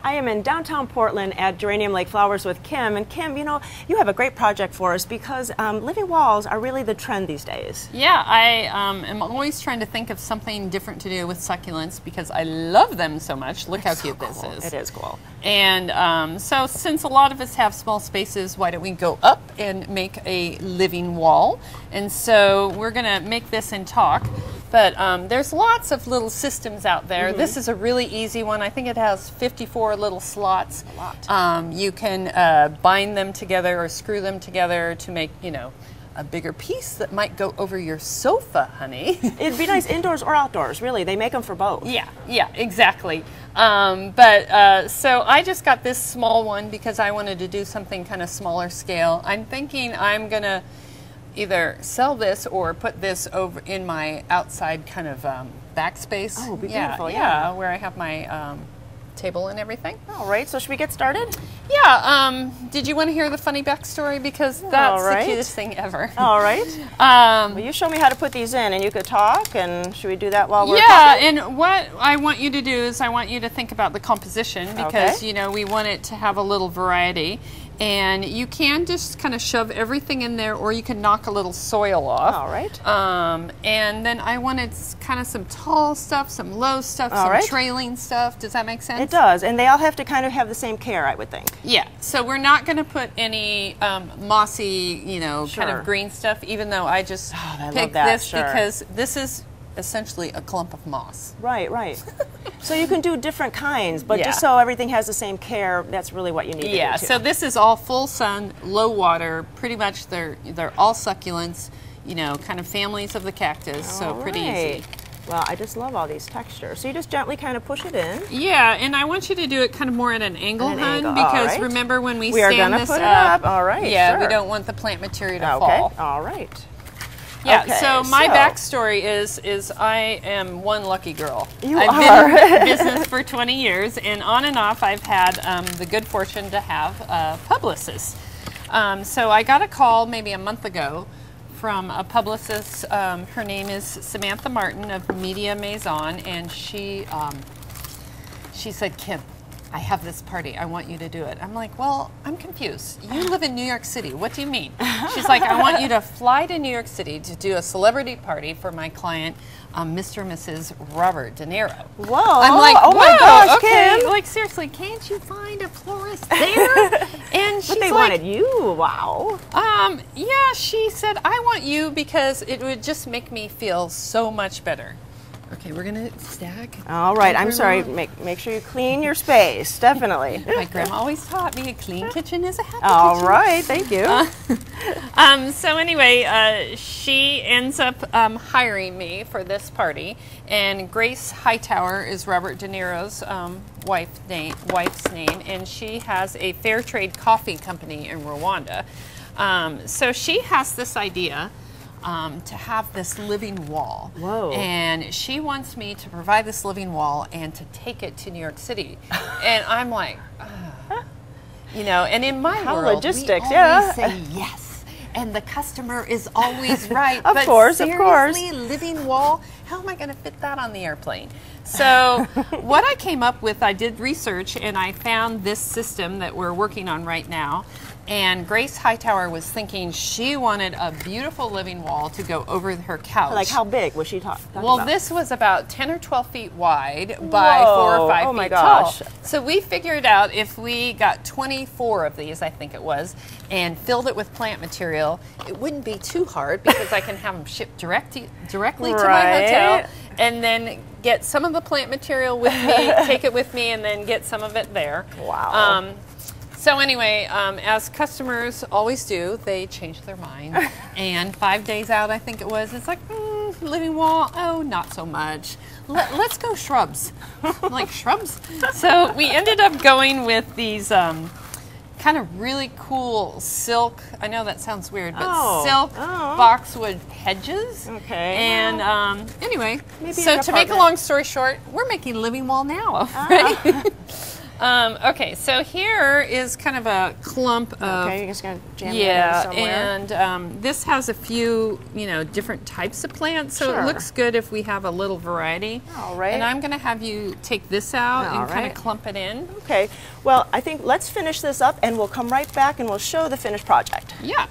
I am in downtown Portland at Geranium Lake Flowers with Kim. And Kim, you know, you have a great project for us because living walls are really the trend these days. Yeah, I am always trying to think of something different to do with succulents because I love them so much. Look how cute this is. It is cool. And so since a lot of us have small spaces, why don't we go up and make a living wall? And so we're going to make this and talk. But there's lots of little systems out there. This is a really easy one. I think it has 54 little slots. A lot. You can bind them together or screw them together to make, you know, a bigger piece that might go over your sofa, honey. It'd be nice indoors or outdoors, really. They make them for both. Yeah, exactly. So I just got this small one because I wanted to do something kind of smaller scale. I'm thinking I'm going to either sell this or put this over in my outside kind of backspace. Oh, it'd be beautiful, yeah, where I have my table and everything. All right, so should we get started? Yeah, did you want to hear the funny backstory? Because that's the cutest thing ever. All right. Well, you show me how to put these in, and you could talk, and should we do that while we're talking? And what I want you to do is I want you to think about the composition because, you know, we want it to have a little variety. And you can just kind of shove everything in there, or you can knock a little soil off. All right. And then I wanted kind of some tall stuff, some low stuff, some trailing stuff. Does that make sense? It does, and they all have to kind of have the same care, I would think. Yeah, so we're not going to put any mossy, you know, kind of green stuff, even though I just picked this because this is essentially a clump of moss. Right, right. So you can do different kinds, but just so everything has the same care, that's really what you need to do. Yeah, so this is all full sun, low water. Pretty much they're all succulents, you know, kind of families of the cactus, so pretty easy. Well, I just love all these textures. So you just gently kind of push it in. Yeah, and I want you to do it kind of more at an angle, because remember when we stand this up, all right, yeah, we don't want the plant material to fall. All right. Yeah, so my backstory is I am one lucky girl. I've been in business for 20 years, and on and off I've had the good fortune to have publicists. So I got a call maybe a month ago from a publicist. Her name is Samantha Martin of Media Maison, and she said, "Kim, I have this party. I want you to do it." I'm like, "Well, I'm confused. You live in New York City. What do you mean?" She's like, "I want you to fly to New York City to do a celebrity party for my client, Mr. and Mrs. Robert De Niro." Whoa. I'm like, oh my gosh, okay. Kim. Like, seriously, can't you find a florist there? And she's but they wanted you. Wow. Yeah, she said, "I want you because it would just make me feel so much better." Okay, we're gonna stack. All right, I'm sorry. Make sure you clean your space, definitely. My grandma always taught me a clean kitchen is a happy kitchen. All right, thank you. So anyway, she ends up hiring me for this party, and Grace Hightower is Robert De Niro's wife's name, and she has a fair trade coffee company in Rwanda. So she has this idea to have this living wall. Whoa. And she wants me to provide this living wall and to take it to New York City. And I'm like, you know, and in my world, logistics, we always say yes. And the customer is always right. Of course. Seriously, living wall, how am I going to fit that on the airplane? So what I came up with, I did research and I found this system that we're working on right now. And Grace Hightower was thinking she wanted a beautiful living wall to go over her couch. Like how big was she talking about? Well, this was about 10 or 12 feet wide by 4 or 5 feet tall. So we figured out if we got 24 of these, I think it was, and filled it with plant material, it wouldn't be too hard because I can have them shipped directly to my hotel and then get some of the plant material with me, take it with me, and then get some of it there. Wow. So anyway, as customers always do, they change their mind. And 5 days out, I think it was, it's like, living wall, oh, not so much. Let's go shrubs. I'm like, shrubs? So we ended up going with these kind of really cool silk, I know that sounds weird, but silk boxwood hedges. Okay. And anyway, so to make a long story short, we're making living wall now, right? Okay, so here is kind of a clump of... Okay, you're just going to jam that in somewhere. and this has a few, different types of plants, so it looks good if we have a little variety. All right. And I'm going to have you take this out and kind of clump it in. Okay, well, I think let's finish this up and we'll come right back and we'll show the finished project. Yeah.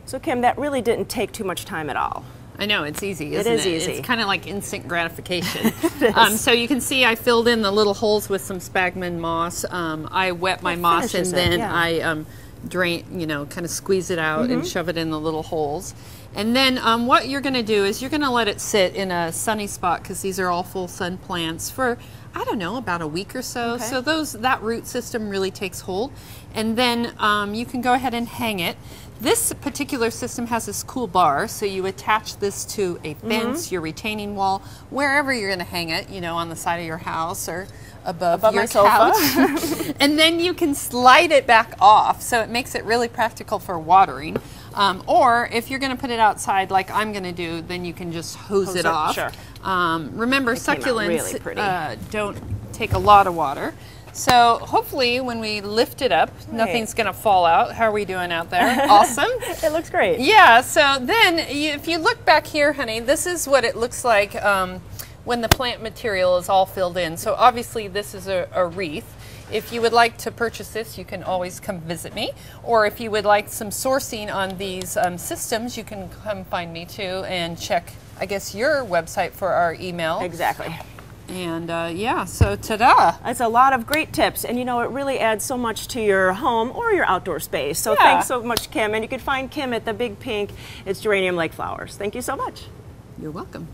So Kim, that really didn't take too much time at all. I know, it's easy, isn't it? It is easy. It's kind of like instant gratification. It is. So you can see I filled in the little holes with some sphagnum moss. I wet my moss and then I drain, kind of squeeze it out and shove it in the little holes. And then what you're going to do is you're going to let it sit in a sunny spot, because these are all full sun plants, for, I don't know, about a week or so. Okay. So that root system really takes hold. And then you can go ahead and hang it. This particular system has this cool bar, so you attach this to a fence, your retaining wall, wherever you're going to hang it, on the side of your house or above your couch. And then you can slide it back off, so it makes it really practical for watering. Or if you're going to put it outside like I'm going to do, then you can just hose it off. Sure. Remember, succulents really don't take a lot of water. So hopefully when we lift it up, nothing's going to fall out. How are we doing out there? Awesome. It looks great. Yeah, so then if you look back here, honey, this is what it looks like when the plant material is all filled in. So obviously this is a wreath. If you would like to purchase this, you can always come visit me. Or if you would like some sourcing on these systems, you can come find me too and check, I guess, your website for our email. Exactly. And yeah, so ta-da! That's a lot of great tips, and it really adds so much to your home or your outdoor space. So thanks so much, Kim. And you can find Kim at the Big Pink. It's Geranium Lake Flowers. Thank you so much. You're welcome.